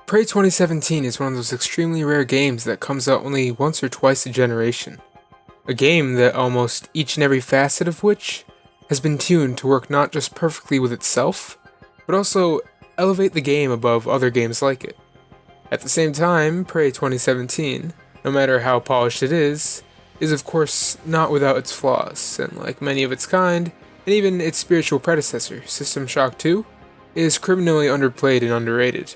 Prey 2017 is one of those extremely rare games that comes out only once or twice a generation. A game that almost each and every facet of which has been tuned to work not just perfectly with itself, but also elevate the game above other games like it. At the same time, Prey 2017, no matter how polished it is of course not without its flaws, and like many of its kind, and even its spiritual predecessor, System Shock 2, is criminally underplayed and underrated.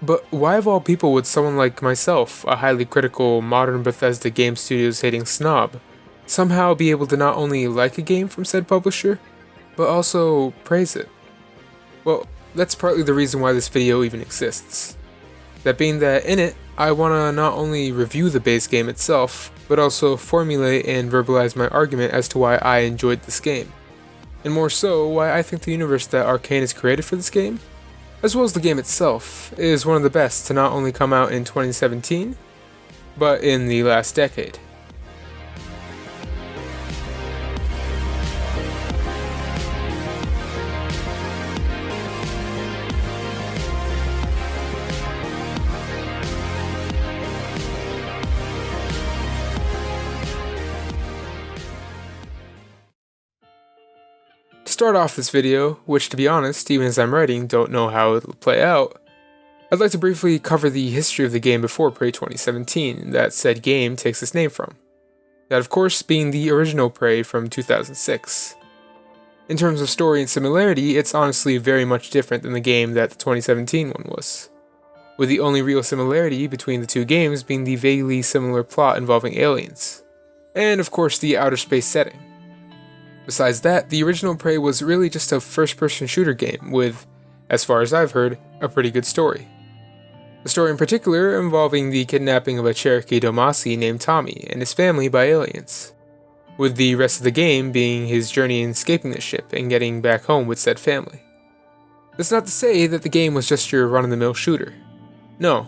But why of all people would someone like myself, a highly critical, modern Bethesda game studios hating snob, somehow be able to not only like a game from said publisher, but also praise it? Well, that's partly the reason why this video even exists. That being that in it, I want to not only review the base game itself, but also formulate and verbalize my argument as to why I enjoyed this game. And more so, why I think the universe that Arcane has created for this game, as well as the game itself, is one of the best to not only come out in 2017, but in the last decade. To start off this video, which to be honest, even as I'm writing, don't know how it'll play out, I'd like to briefly cover the history of the game before Prey 2017 that said game takes its name from. That of course being the original Prey from 2006. In terms of story and similarity, it's honestly very much different than the game that the 2017 one was, with the only real similarity between the two games being the vaguely similar plot involving aliens, and of course the outer space setting. Besides that, the original Prey was really just a first-person shooter game with, as far as I've heard, a pretty good story. The story in particular involving the kidnapping of a Cherokee Domasi named Tommy and his family by aliens, with the rest of the game being his journey in escaping the ship and getting back home with said family. That's not to say that the game was just your run-of-the-mill shooter. No.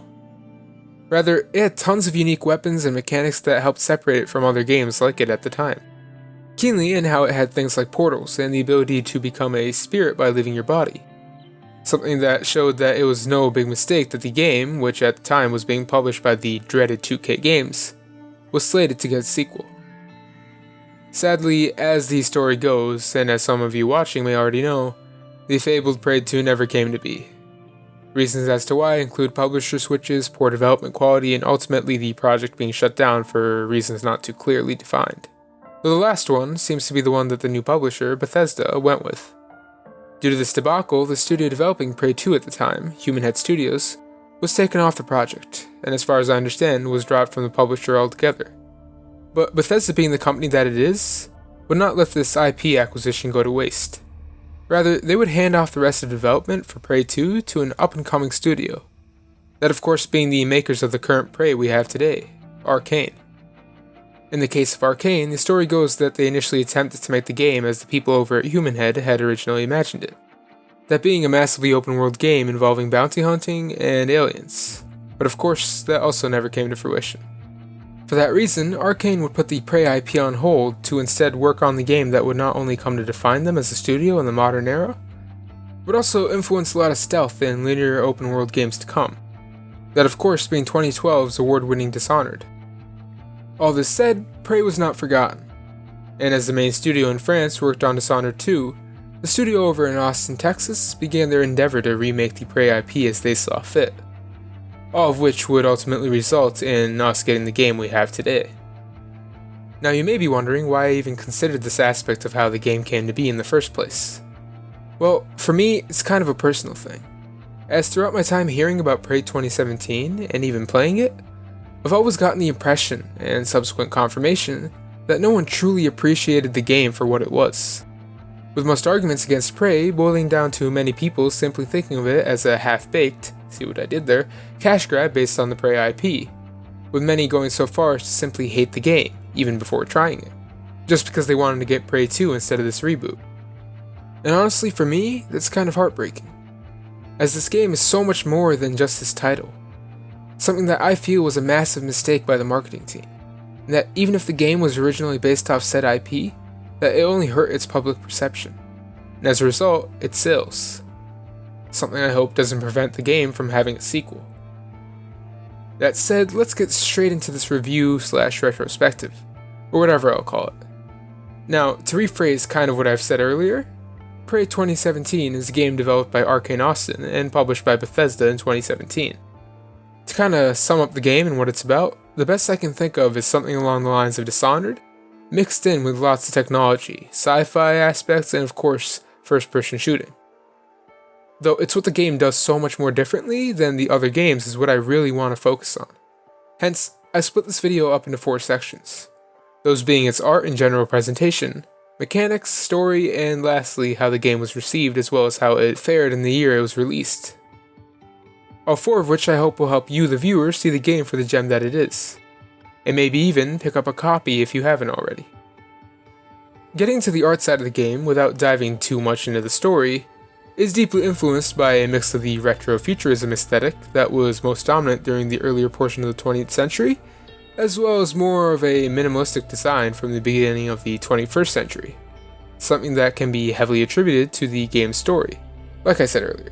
Rather, it had tons of unique weapons and mechanics that helped separate it from other games like it at the time. Keenly in how it had things like portals and the ability to become a spirit by leaving your body. Something that showed that it was no big mistake that the game, which at the time was being published by the dreaded 2K Games, was slated to get a sequel. Sadly, as the story goes, and as some of you watching may already know, the fabled Prey 2 never came to be. Reasons as to why include publisher switches, poor development quality, and ultimately the project being shut down for reasons not too clearly defined. Though the last one seems to be the one that the new publisher, Bethesda, went with. Due to this debacle, the studio developing Prey 2 at the time, Human Head Studios, was taken off the project, and as far as I understand, was dropped from the publisher altogether. But Bethesda being the company that it is, would not let this IP acquisition go to waste. Rather, they would hand off the rest of development for Prey 2 to an up-and-coming studio. That of course being the makers of the current Prey we have today, Arcane. In the case of Arcane, the story goes that they initially attempted to make the game as the people over at Human Head had originally imagined it. That being a massively open-world game involving bounty hunting and aliens. But of course, that also never came to fruition. For that reason, Arcane would put the Prey IP on hold to instead work on the game that would not only come to define them as a studio in the modern era, but also influence a lot of stealth and linear open-world games to come. That of course being 2012's award-winning Dishonored. All this said, Prey was not forgotten, and as the main studio in France worked on Dishonored 2, the studio over in Austin, Texas began their endeavor to remake the Prey IP as they saw fit, all of which would ultimately result in us getting the game we have today. Now you may be wondering why I even considered this aspect of how the game came to be in the first place. Well, for me, it's kind of a personal thing, as throughout my time hearing about Prey 2017 and even playing it, I've always gotten the impression, and subsequent confirmation, that no one truly appreciated the game for what it was. With most arguments against Prey boiling down to many people simply thinking of it as a half-baked, see what I did there, cash grab based on the Prey IP, with many going so far as to simply hate the game, even before trying it, just because they wanted to get Prey 2 instead of this reboot. And honestly for me, that's kind of heartbreaking, as this game is so much more than just its title. Something that I feel was a massive mistake by the marketing team, and that even if the game was originally based off said IP, that it only hurt its public perception, and as a result, its sales. Something I hope doesn't prevent the game from having a sequel, That said, let's get straight into this review / retrospective, or whatever I'll call it. Now, to rephrase kind of what I've said earlier, Prey 2017 is a game developed by Arcane Austin and published by Bethesda in 2017. To kind of sum up the game and what it's about, the best I can think of is something along the lines of Dishonored, mixed in with lots of technology, sci-fi aspects, and of course, first-person shooting. Though it's what the game does so much more differently than the other games is what I really want to focus on. Hence, I split this video up into 4 sections, those being its art and general presentation, mechanics, story, and lastly, how the game was received as well as how it fared in the year it was released. All 4 of which I hope will help you, the viewer, see the game for the gem that it is, and maybe even pick up a copy if you haven't already. Getting to the art side of the game, without diving too much into the story, is deeply influenced by a mix of the retro-futurism aesthetic that was most dominant during the earlier portion of the 20th century, as well as more of a minimalistic design from the beginning of the 21st century, something that can be heavily attributed to the game's story, like I said earlier.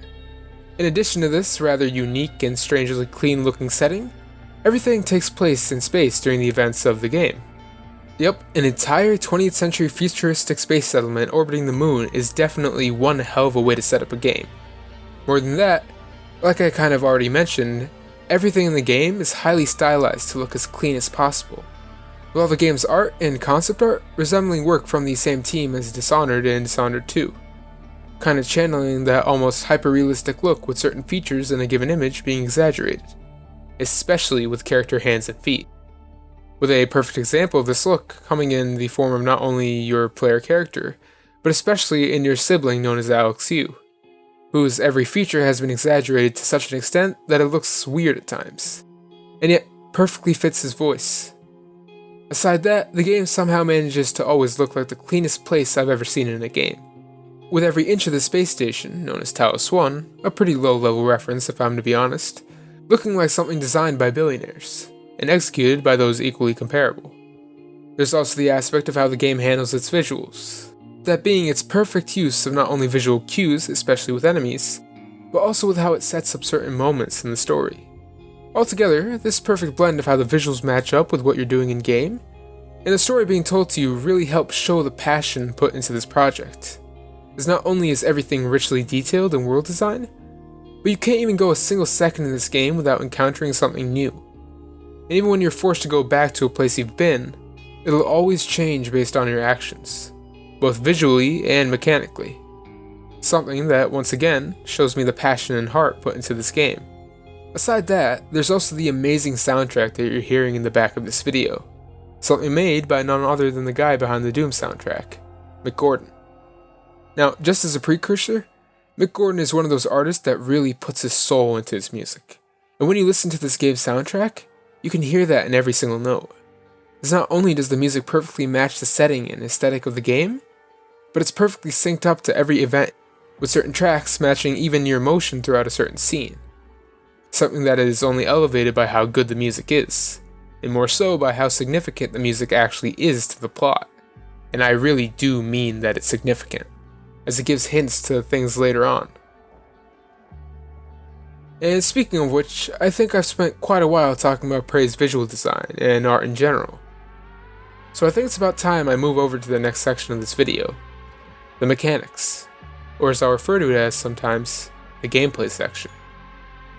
In addition to this rather unique and strangely clean-looking setting, everything takes place in space during the events of the game. Yep, an entire 20th century futuristic space settlement orbiting the moon is definitely one hell of a way to set up a game. More than that, like I kind of already mentioned, everything in the game is highly stylized to look as clean as possible, with all the game's art and concept art resembling work from the same team as Dishonored and Dishonored 2, kind of channeling that almost hyper-realistic look with certain features in a given image being exaggerated, especially with character hands and feet, with a perfect example of this look coming in the form of not only your player character, but especially in your sibling known as Alex Yu, whose every feature has been exaggerated to such an extent that it looks weird at times, and yet perfectly fits his voice. Aside that, the game somehow manages to always look like the cleanest place I've ever seen in a game, with every inch of the space station, known as Talos 1, a pretty low-level reference if I'm to be honest, looking like something designed by billionaires, and executed by those equally comparable. There's also the aspect of how the game handles its visuals, that being its perfect use of not only visual cues, especially with enemies, but also with how it sets up certain moments in the story. Altogether, this perfect blend of how the visuals match up with what you're doing in game, and the story being told to you really helps show the passion put into this project, as not only is everything richly detailed in world design, but you can't even go a single second in this game without encountering something new. And even when you're forced to go back to a place you've been, it'll always change based on your actions, both visually and mechanically. Something that, once again, shows me the passion and heart put into this game. Aside that, there's also the amazing soundtrack that you're hearing in the back of this video, something made by none other than the guy behind the Doom soundtrack, Mick. Now, just as a precursor, Mick is one of those artists that really puts his soul into his music, and when you listen to this game's soundtrack, you can hear that in every single note. As not only does the music perfectly match the setting and aesthetic of the game, but it's perfectly synced up to every event, with certain tracks matching even your emotion throughout a certain scene. Something that is only elevated by how good the music is, and more so by how significant the music actually is to the plot. And I really do mean that it's significant, as it gives hints to things later on. And speaking of which, I think I've spent quite a while talking about Prey's visual design and art in general. So I think it's about time I move over to the next section of this video, the mechanics, or as I'll refer to it as sometimes, the gameplay section.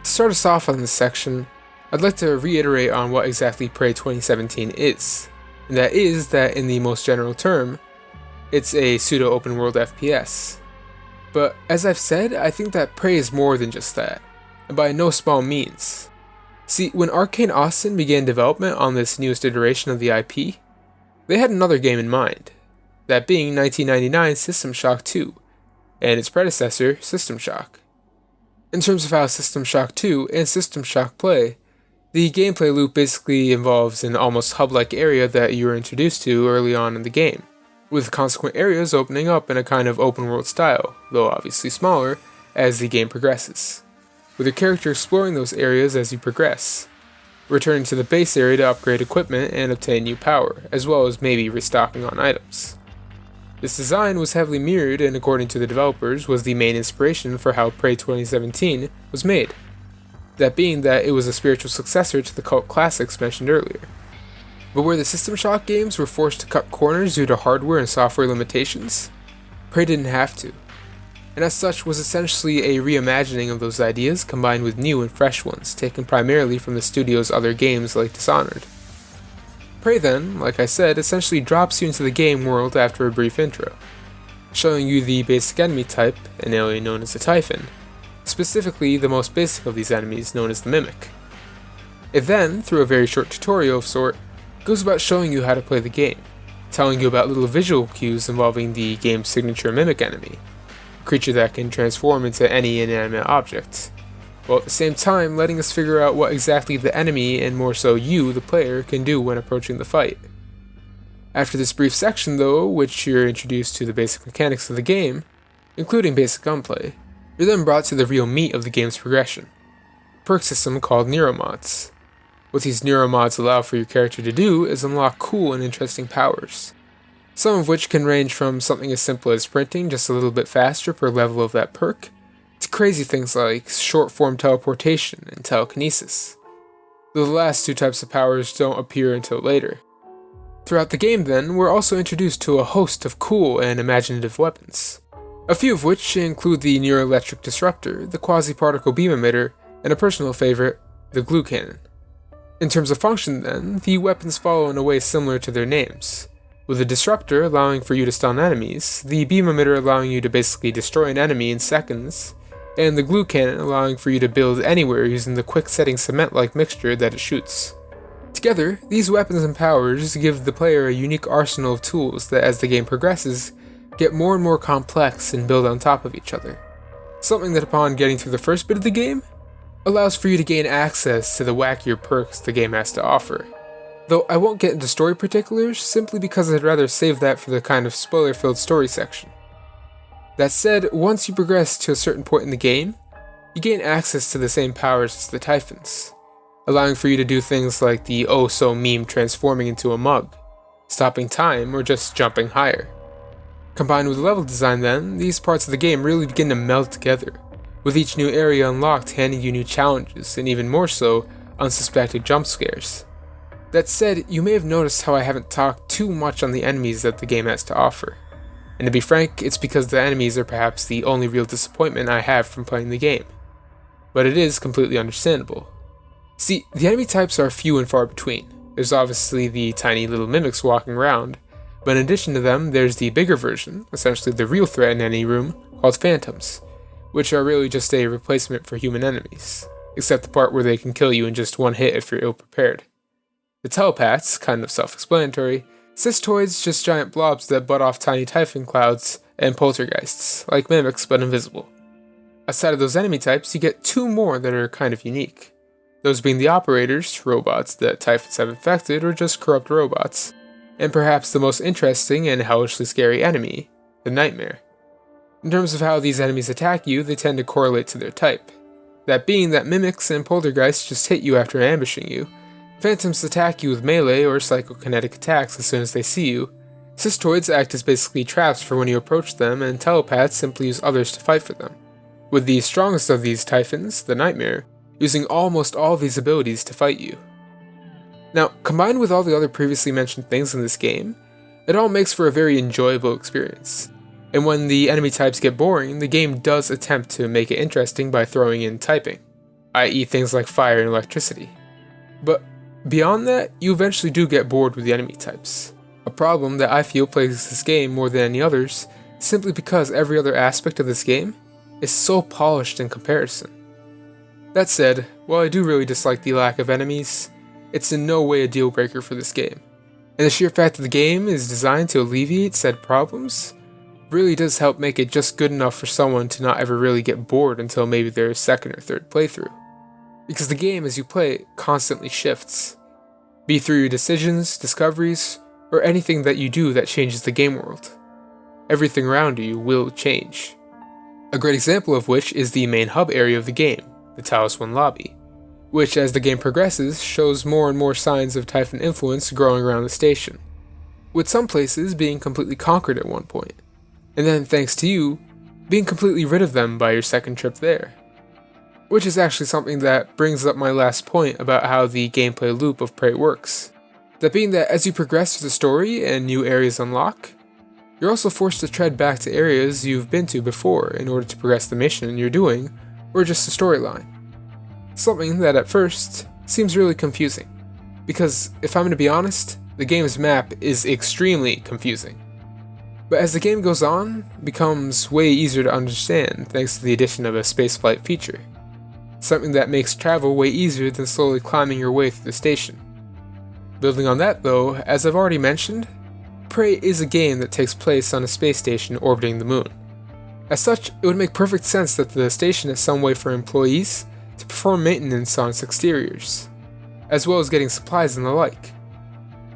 To start us off on this section, I'd like to reiterate on what exactly Prey 2017 is, and that is that in the most general term, it's a pseudo-open world FPS. But as I've said, I think that Prey is more than just that, and by no small means. See, when Arcane Austin began development on this newest iteration of the IP, they had another game in mind, that being 1999's System Shock 2, and its predecessor, System Shock. In terms of how System Shock 2 and System Shock play, the gameplay loop basically involves an almost hub-like area that you were introduced to early on in the game, with consequent areas opening up in a kind of open-world style, though obviously smaller, as the game progresses, with your character exploring those areas as you progress, returning to the base area to upgrade equipment and obtain new power, as well as maybe restocking on items. This design was heavily mirrored and, according to the developers, was the main inspiration for how Prey 2017 was made. that being that it was a spiritual successor to the cult classics mentioned earlier. But where the System Shock games were forced to cut corners due to hardware and software limitations, Prey didn't have to, and as such was essentially a reimagining of those ideas combined with new and fresh ones taken primarily from the studio's other games like Dishonored. Prey then, like I said, essentially drops you into the game world after a brief intro, showing you the basic enemy type, an alien known as the Typhon, specifically the most basic of these enemies known as the Mimic. It then, through a very short tutorial of sort, goes about showing you how to play the game, telling you about little visual cues involving the game's signature Mimic enemy, a creature that can transform into any inanimate object, while at the same time letting us figure out what exactly the enemy, and more so you, the player, can do when approaching the fight. After this brief section though, which you're introduced to the basic mechanics of the game, including basic gunplay, you're then brought to the real meat of the game's progression, a perk system called Neuromods. What these Neuromods allow for your character to do is unlock cool and interesting powers, some of which can range from something as simple as sprinting just a little bit faster per level of that perk, to crazy things like short-form teleportation and telekinesis, though the last two types of powers don't appear until later. Throughout the game then, we're also introduced to a host of cool and imaginative weapons, a few of which include the Neuroelectric Disruptor, the Quasi-Particle Beam Emitter, and a personal favorite, the Glue Cannon. In terms of function then, the weapons follow in a way similar to their names, with the Disruptor allowing for you to stun enemies, the Beam Emitter allowing you to basically destroy an enemy in seconds, and the Glue Cannon allowing for you to build anywhere using the quick-setting cement-like mixture that it shoots. Together, these weapons and powers give the player a unique arsenal of tools that, as the game progresses, get more and more complex and build on top of each other. Something that upon getting through the first bit of the game, allows for you to gain access to the wackier perks the game has to offer. Though I won't get into story particulars, simply because I'd rather save that for the kind of spoiler-filled story section. That said, once you progress to a certain point in the game, you gain access to the same powers as the Typhons, allowing for you to do things like the oh-so-meme transforming into a mug, stopping time, or just jumping higher. Combined with level design then, these parts of the game really begin to meld together, with each new area unlocked handing you new challenges, and even more so, unsuspected jump scares. That said, you may have noticed how I haven't talked too much on the enemies that the game has to offer. And to be frank, it's because the enemies are perhaps the only real disappointment I have from playing the game. But it is completely understandable. See, the enemy types are few and far between. There's obviously the tiny little mimics walking around, but in addition to them, there's the bigger version, essentially the real threat in any room, called phantoms, which are really just a replacement for human enemies, except the part where they can kill you in just one hit if you're ill-prepared. The telepaths, kind of self-explanatory, cystoids, just giant blobs that butt off tiny typhon clouds, and poltergeists, like mimics but invisible. Aside of those enemy types, you get two more that are kind of unique. Those being the operators, robots that typhons have infected or just corrupt robots, and perhaps the most interesting and hellishly scary enemy, the Nightmare. In terms of how these enemies attack you, they tend to correlate to their type. That being that mimics and poltergeists just hit you after ambushing you, phantoms attack you with melee or psychokinetic attacks as soon as they see you, cystoids act as basically traps for when you approach them, and telepaths simply use others to fight for them, with the strongest of these typhons, the Nightmare, using almost all of these abilities to fight you. Now, combined with all the other previously mentioned things in this game, it all makes for a very enjoyable experience. And when the enemy types get boring, the game does attempt to make it interesting by throwing in typing, i.e. things like fire and electricity. But beyond that, you eventually do get bored with the enemy types, a problem that I feel plagues this game more than any others, simply because every other aspect of this game is so polished in comparison. That said, while I do really dislike the lack of enemies, it's in no way a deal breaker for this game, and the sheer fact that the game is designed to alleviate said problems really does help make it just good enough for someone to not ever really get bored until maybe their second or third playthrough. Because the game, as you play it, constantly shifts, be through your decisions, discoveries, or anything that you do that changes the game world. Everything around you will change. A great example of which is the main hub area of the game, the Talos 1 lobby, which as the game progresses shows more and more signs of Typhon influence growing around the station, with some places being completely conquered at one point, and then thanks to you, being completely rid of them by your second trip there. Which is actually something that brings up my last point about how the gameplay loop of Prey works. That being that as you progress through the story and new areas unlock, you're also forced to tread back to areas you've been to before in order to progress the mission you're doing, or just the storyline. Something that at first seems really confusing, because if I'm going to be honest, the game's map is extremely confusing. But as the game goes on, it becomes way easier to understand thanks to the addition of a spaceflight feature. Something that makes travel way easier than slowly climbing your way through the station. Building on that though, as I've already mentioned, Prey is a game that takes place on a space station orbiting the moon. As such, it would make perfect sense that the station has some way for employees to perform maintenance on its exteriors, as well as getting supplies and the like.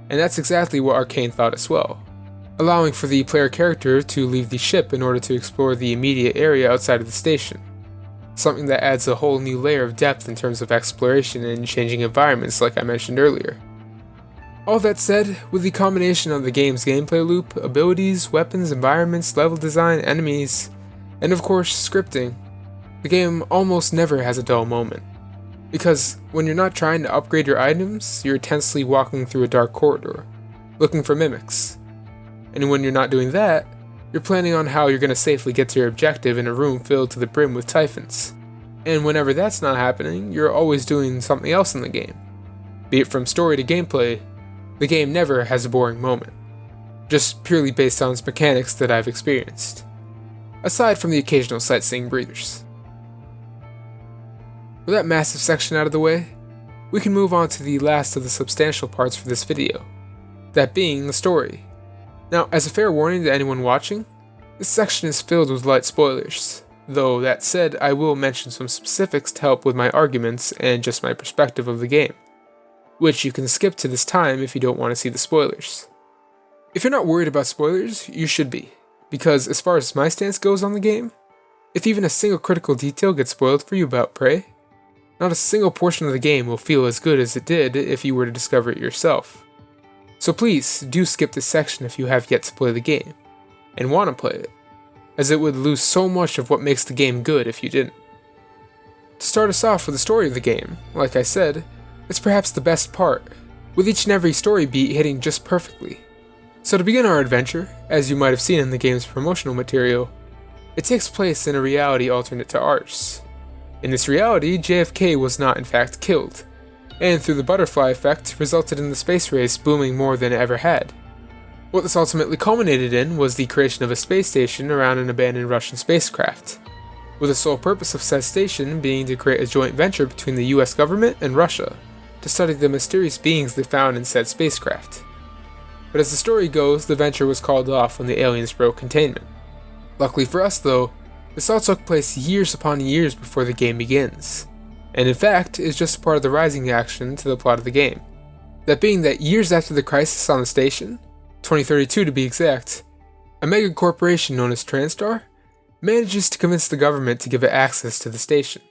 And that's exactly what Arcane thought as well, allowing for the player character to leave the ship in order to explore the immediate area outside of the station. Something that adds a whole new layer of depth in terms of exploration and changing environments like I mentioned earlier. All that said, with the combination of the game's gameplay loop, abilities, weapons, environments, level design, enemies, and of course scripting, the game almost never has a dull moment. Because when you're not trying to upgrade your items, you're tensely walking through a dark corridor, looking for mimics. And when you're not doing that, you're planning on how you're going to safely get to your objective in a room filled to the brim with typhons. And whenever that's not happening, you're always doing something else in the game. Be it from story to gameplay, the game never has a boring moment. Just purely based on its mechanics that I've experienced. Aside from the occasional sightseeing breathers. With that massive section out of the way, we can move on to the last of the substantial parts for this video. That being the story. Now, as a fair warning to anyone watching, this section is filled with light spoilers, though that said, I will mention some specifics to help with my arguments and just my perspective of the game, which you can skip to this time if you don't want to see the spoilers. If you're not worried about spoilers, you should be, because as far as my stance goes on the game, if even a single critical detail gets spoiled for you about Prey, not a single portion of the game will feel as good as it did if you were to discover it yourself. So please, do skip this section if you have yet to play the game, and want to play it, as it would lose so much of what makes the game good if you didn't. To start us off with the story of the game, like I said, it's perhaps the best part, with each and every story beat hitting just perfectly. So to begin our adventure, as you might have seen in the game's promotional material, it takes place in a reality alternate to ours. In this reality, JFK was not in fact killed, and through the butterfly effect resulted in the space race booming more than it ever had. What this ultimately culminated in was the creation of a space station around an abandoned Russian spacecraft, with the sole purpose of said station being to create a joint venture between the US government and Russia to study the mysterious beings they found in said spacecraft. But as the story goes, the venture was called off when the aliens broke containment. Luckily for us though, this all took place years upon years before the game begins, and in fact is just a part of the rising action to the plot of the game. That being that years after the crisis on the station, 2032 to be exact, a mega corporation known as Transtar manages to convince the government to give it access to the station,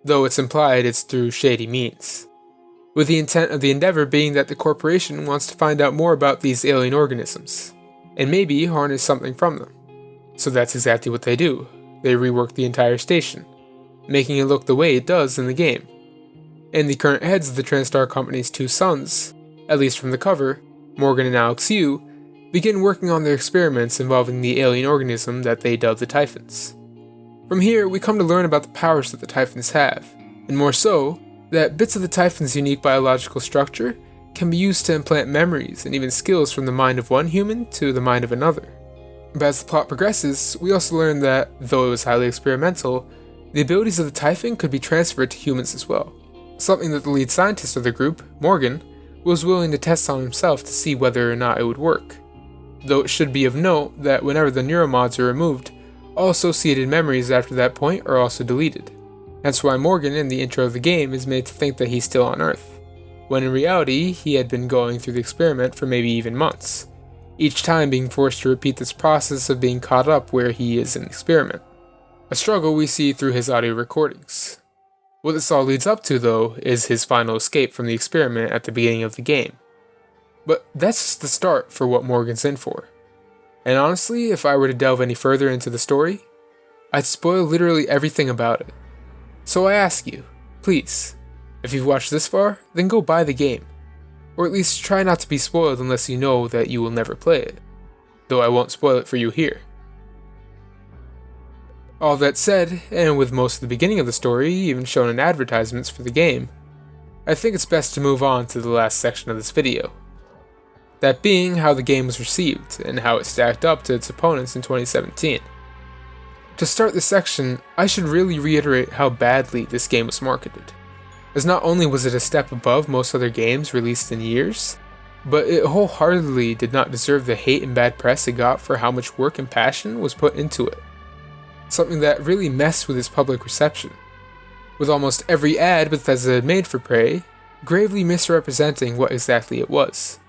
though it's implied it's through shady means, with the intent of the endeavor being that the corporation wants to find out more about these alien organisms, and maybe harness something from them. So that's exactly what they do. They rework the entire station, making it look the way it does in the game. And the current heads of the Transtar Company's two sons, at least from the cover, Morgan and Alex Yu, begin working on their experiments involving the alien organism that they dub the Typhons. From here, we come to learn about the powers that the Typhons have, and more so, that bits of the Typhon's unique biological structure can be used to implant memories and even skills from the mind of one human to the mind of another. But as the plot progresses, we also learn that, though it was highly experimental, the abilities of the Typhon could be transferred to humans as well, something that the lead scientist of the group, Morgan, was willing to test on himself to see whether or not it would work. Though it should be of note that whenever the neuromods are removed, all associated memories after that point are also deleted. That's why Morgan in the intro of the game is made to think that he's still on Earth, when in reality he had been going through the experiment for maybe even months, each time being forced to repeat this process of being caught up where he is in the experiment. A struggle we see through his audio recordings. What this all leads up to, though, is his final escape from the experiment at the beginning of the game. But that's just the start for what Morgan's in for. And honestly, if I were to delve any further into the story, I'd spoil literally everything about it. So I ask you, please, if you've watched this far, then go buy the game. Or at least try not to be spoiled unless you know that you will never play it. Though I won't spoil it for you here. All that said, and with most of the beginning of the story even shown in advertisements for the game, I think it's best to move on to the last section of this video. That being how the game was received, and how it stacked up to its opponents in 2017. To start this section, I should really reiterate how badly this game was marketed, as not only was it a step above most other games released in years, but it wholeheartedly did not deserve the hate and bad press it got for how much work and passion was put into it. Something that really messed with its public reception, with almost every ad Bethesda had made for Prey gravely misrepresenting what exactly it was,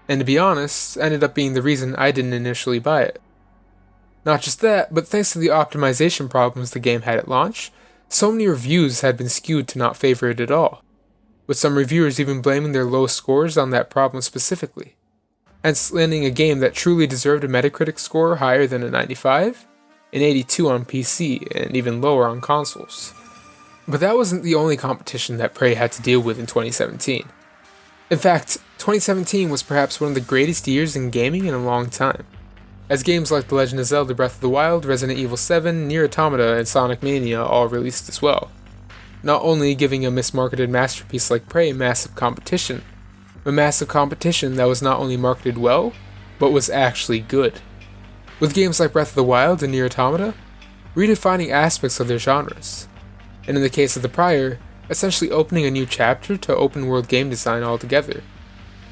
and to be honest, ended up being the reason I didn't initially buy it. Not just that, but thanks to the optimization problems the game had at launch, so many reviews had been skewed to not favor it at all, with some reviewers even blaming their low scores on that problem specifically, hence landing a game that truly deserved a Metacritic score higher than a 95, an 82 on PC, and even lower on consoles. But that wasn't the only competition that Prey had to deal with in 2017. In fact, 2017 was perhaps one of the greatest years in gaming in a long time, as games like The Legend of Zelda Breath of the Wild, Resident Evil 7, Nier Automata, and Sonic Mania all released as well, not only giving a mismarketed masterpiece like Prey massive competition, but massive competition that was not only marketed well, but was actually good. With games like Breath of the Wild and Nier Automata, redefining aspects of their genres, and in the case of the prior, essentially opening a new chapter to open world game design altogether.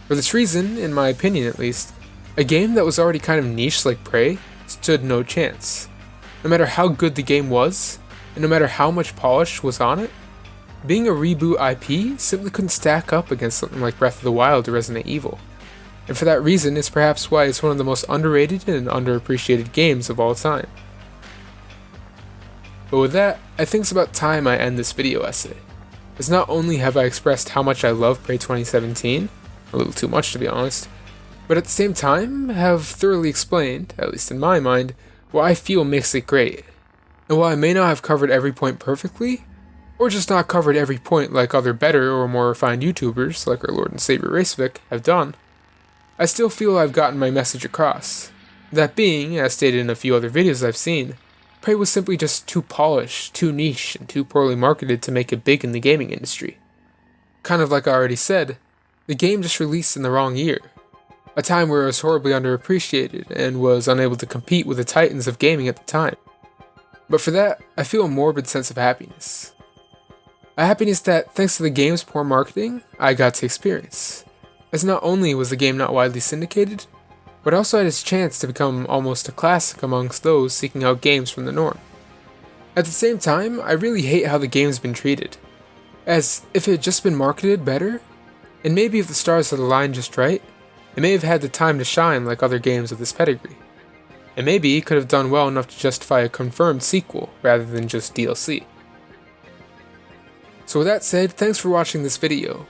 For this reason, in my opinion at least, a game that was already kind of niche like Prey stood no chance. No matter how good the game was, and no matter how much polish was on it, being a reboot IP simply couldn't stack up against something like Breath of the Wild or Resident Evil. And for that reason, it's perhaps why it's one of the most underrated and underappreciated games of all time. But with that, I think it's about time I end this video essay, as not only have I expressed how much I love Prey 2017, a little too much to be honest, but at the same time have thoroughly explained, at least in my mind, what I feel makes it great. And while I may not have covered every point perfectly, or just not covered every point like other better or more refined YouTubers like our Lord and Savior Retrospect have done, I still feel I've gotten my message across. That being, as stated in a few other videos I've seen, Prey was simply just too polished, too niche, and too poorly marketed to make it big in the gaming industry. Kind of like I already said, the game just released in the wrong year, a time where it was horribly underappreciated and was unable to compete with the titans of gaming at the time. But for that, I feel a morbid sense of happiness. A happiness that, thanks to the game's poor marketing, I got to experience, as not only was the game not widely syndicated, but also had its chance to become almost a classic amongst those seeking out games from the norm. At the same time, I really hate how the game's been treated, as if it had just been marketed better, and maybe if the stars had aligned just right, it may have had the time to shine like other games of this pedigree, and maybe it could have done well enough to justify a confirmed sequel rather than just DLC. So with that said, thanks for watching this video.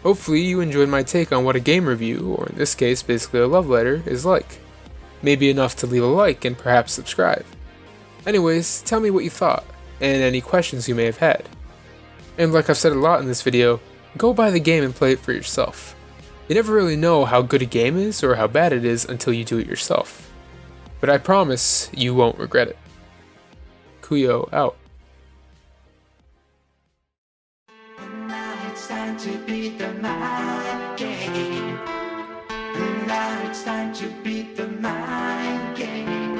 Hopefully you enjoyed my take on what a game review, or in this case basically a love letter, is like. Maybe enough to leave a like and perhaps subscribe. Anyways, tell me what you thought, and any questions you may have had. And like I've said a lot in this video, go buy the game and play it for yourself. You never really know how good a game is or how bad it is until you do it yourself. But I promise you won't regret it. Kuyo out. It's time to beat the mind game. Now it's time to beat the mind game.